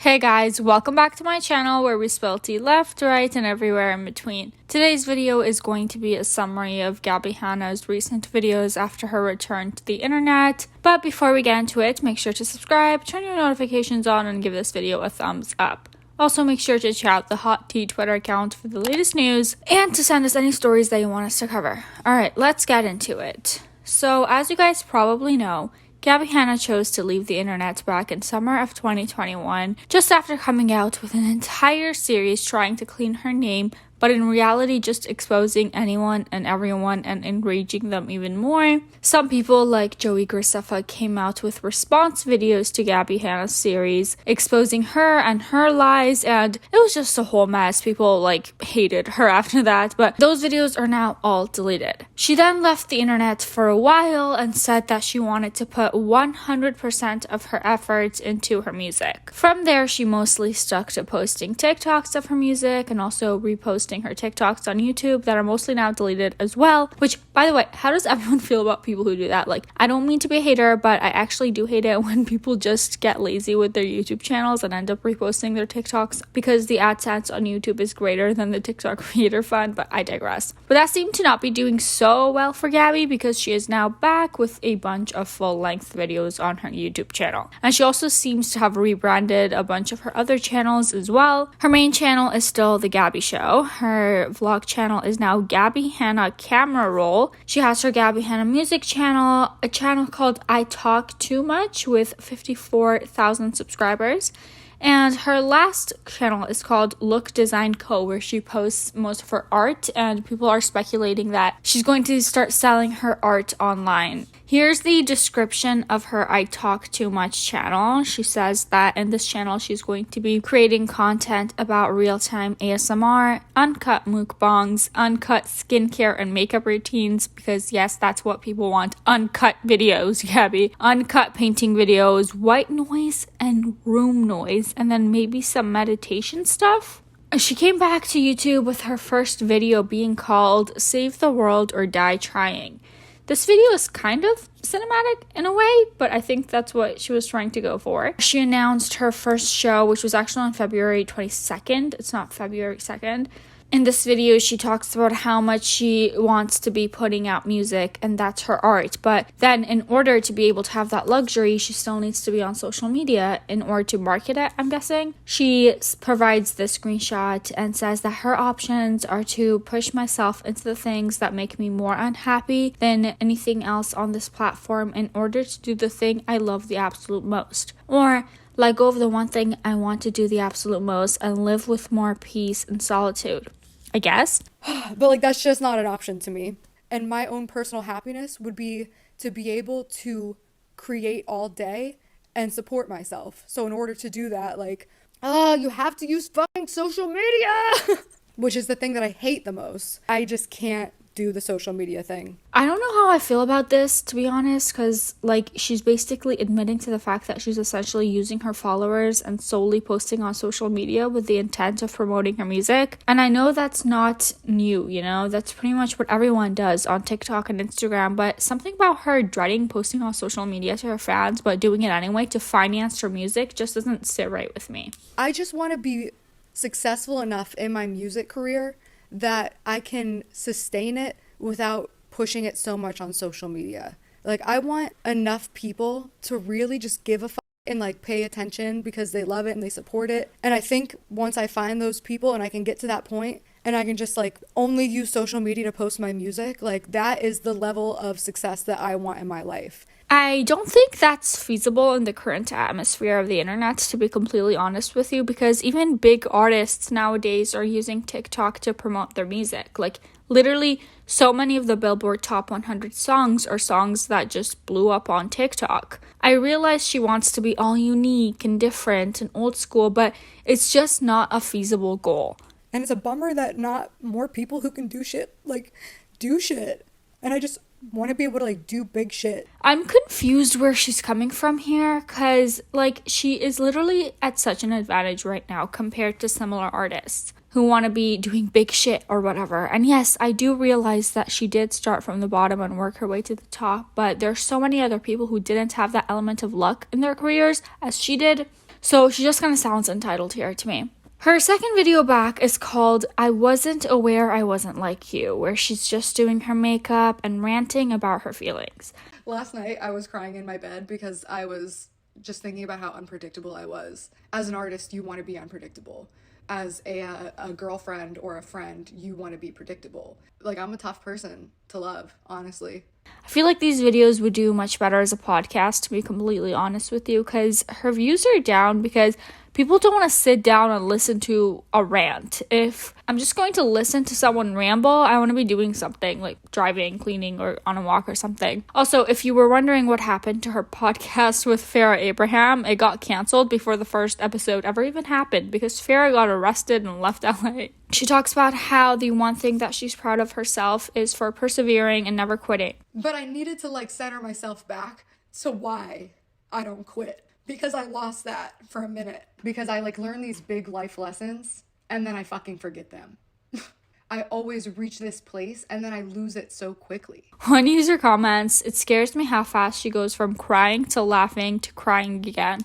Hey guys, welcome back to my channel where we spill tea left, right, and everywhere in between. Today's video is going to be a summary of Gabbie Hanna's recent videos after her return to the internet. But before we get into it, make sure to subscribe, turn your notifications on, and give this video a thumbs up. Also, make sure to check out the Hot Tea Twitter account for the latest news and to send us any stories that you want us to cover. Alright, let's get into it. So, as you guys probably know, Gabbie Hanna chose to leave the internet back in summer of 2021, just after coming out with an entire series trying to clean her name, but in reality just exposing anyone and everyone and enraging them even more. Some people like Joey Graceffa came out with response videos to Gabbie Hanna's series, exposing her and her lies, and it was just a whole mess. People hated her after that, but those videos are now all deleted. She then left the internet for a while and said that she wanted to put 100% of her efforts into her music. From there, she mostly stuck to posting TikToks of her music and also reposting her TikToks on YouTube that are mostly now deleted as well, which, by the way, how does everyone feel about people who do that? I don't mean to be a hater, but I actually do hate it when people just get lazy with their YouTube channels and end up reposting their TikToks because the AdSense on YouTube is greater than the TikTok creator fund, but I digress. But that seemed to not be doing so well for Gabbie because she is now back with a bunch of full-length videos on her YouTube channel. And she also seems to have rebranded a bunch of her other channels as well. Her main channel is still The Gabbie Show. Her vlog channel is now Gabbie Hanna Camera Roll. She has her Gabbie Hanna music channel, a channel called I Talk Too Much with 54,000 subscribers. And her last channel is called Look Design Co, where she posts most of her art, and people are speculating that she's going to start selling her art online. Here's the description of her I Talk Too Much channel. She says that in this channel, she's going to be creating content about real-time ASMR, uncut mukbangs, uncut skincare and makeup routines, because yes, that's what people want. Uncut videos, Gabbie. Uncut painting videos, white noise and room noise, and then maybe some meditation stuff. She came back to YouTube with her first video being called Save the World or Die Trying. This video is kind of cinematic in a way, but I think that's what she was trying to go for. She announced her first show, which was actually on February 22nd. It's not February 2nd. In this video, she talks about how much she wants to be putting out music, and that's her art. But then in order to be able to have that luxury, she still needs to be on social media in order to market it, I'm guessing. She provides this screenshot and says that her options are to push myself into the things that make me more unhappy than anything else on this platform in order to do the thing I love the absolute most. Or let go of the one thing I want to do the absolute most and live with more peace and solitude, I guess. But that's just not an option to me. And my own personal happiness would be to be able to create all day and support myself. So in order to do that, you have to use fucking social media, which is the thing that I hate the most. I just can't do the social media thing. I don't know how I feel about this, to be honest, because she's basically admitting to the fact that she's essentially using her followers and solely posting on social media with the intent of promoting her music. And I know that's not new, that's pretty much what everyone does on TikTok and Instagram, but something about her dreading posting on social media to her fans but doing it anyway to finance her music just doesn't sit right with me. I just want to be successful enough in my music career that I can sustain it without pushing it so much on social media. I want enough people to really just give a fuck and pay attention because they love it and they support it. And I think once I find those people and I can get to that point and I can just only use social media to post my music, that is the level of success that I want in my life. I don't think that's feasible in the current atmosphere of the internet, to be completely honest with you, because even big artists nowadays are using TikTok to promote their music. Literally, so many of the Billboard Top 100 songs are songs that just blew up on TikTok. I realize she wants to be all unique and different and old school, but it's just not a feasible goal. And it's a bummer that not more people who can do shit, do shit. And I just want to be able to do big shit. I'm confused where she's coming from here, because she is literally at such an advantage right now compared to similar artists who want to be doing big shit or whatever. And yes, I do realize that she did start from the bottom and work her way to the top, but there's so many other people who didn't have that element of luck in their careers as she did. So she just kind of sounds entitled here to me. Her second video back is called I Wasn't Aware I Wasn't Like You, where she's just doing her makeup and ranting about her feelings. Last night I was crying in my bed because I was just thinking about how unpredictable I was. As an artist, you want to be unpredictable. As a girlfriend or a friend, you want to be predictable. Like, I'm a tough person to love, honestly. I feel like these videos would do much better as a podcast, to be completely honest with you, because her views are down because people don't want to sit down and listen to a rant. If I'm just going to listen to someone ramble, I want to be doing something like driving, cleaning, or on a walk or something. Also, if you were wondering what happened to her podcast with Farrah Abraham, it got canceled before the first episode ever even happened because Farrah got arrested and left LA. She talks about how the one thing that she's proud of herself is for persevering and never quitting. But I needed to like center myself back to why I don't quit. Because I lost that for a minute. Because I like learn these big life lessons and then I fucking forget them. I always reach this place and then I lose it so quickly. One user comments, it scares me how fast she goes from crying to laughing to crying again.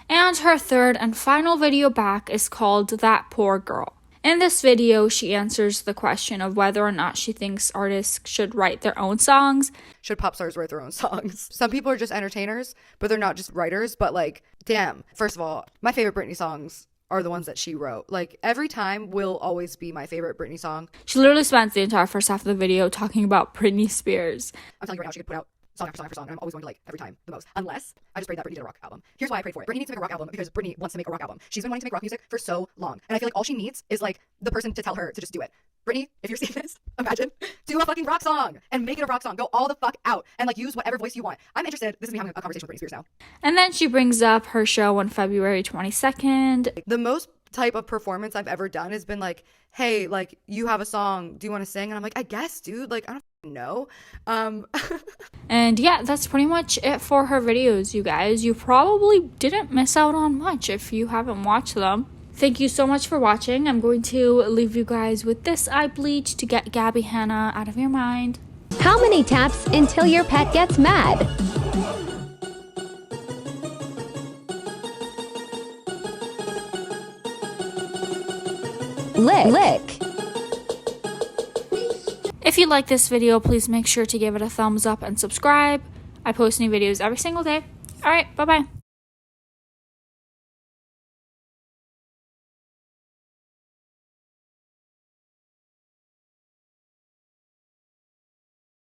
And her third and final video back is called That Poor Girl. In this video, she answers the question of whether or not she thinks artists should write their own songs. Should pop stars write their own songs? Some people are just entertainers, but they're not just writers. But like, damn, first of all, my favorite Britney songs are the ones that she wrote. Like, Every Time will always be my favorite Britney song. She literally spends the entire first half of the video talking about Britney Spears. I'm telling you right now, she could put out song after song after song, and I'm always going to like Every Time the most. Unless I just prayed that Britney did a rock album. Here's why I prayed for it. Britney needs to make a rock album because Britney wants to make a rock album. She's been wanting to make rock music for so long. And I feel like all she needs is like the person to tell her to just do it. Britney, if you're seeing this, imagine, do a fucking rock song and make it a rock song. Go all the fuck out and like use whatever voice you want. I'm interested. This is me having a conversation with Britney Spears now. And then she brings up her show on February 22nd. The most type of performance I've ever done has been like, hey, like, you have a song, do you want to sing? And I'm like, I guess, dude, like, I don't know. And yeah, that's pretty much it for her videos, you guys. You probably didn't miss out on much if you haven't watched them. Thank you so much for watching. I'm going to leave you guys with this eye bleach to get Gabbie Hanna out of your mind. How many taps until your pet gets mad? Lick. If you like this video, please make sure to give it a thumbs up and subscribe. I post new videos every single day. Alright, bye-bye.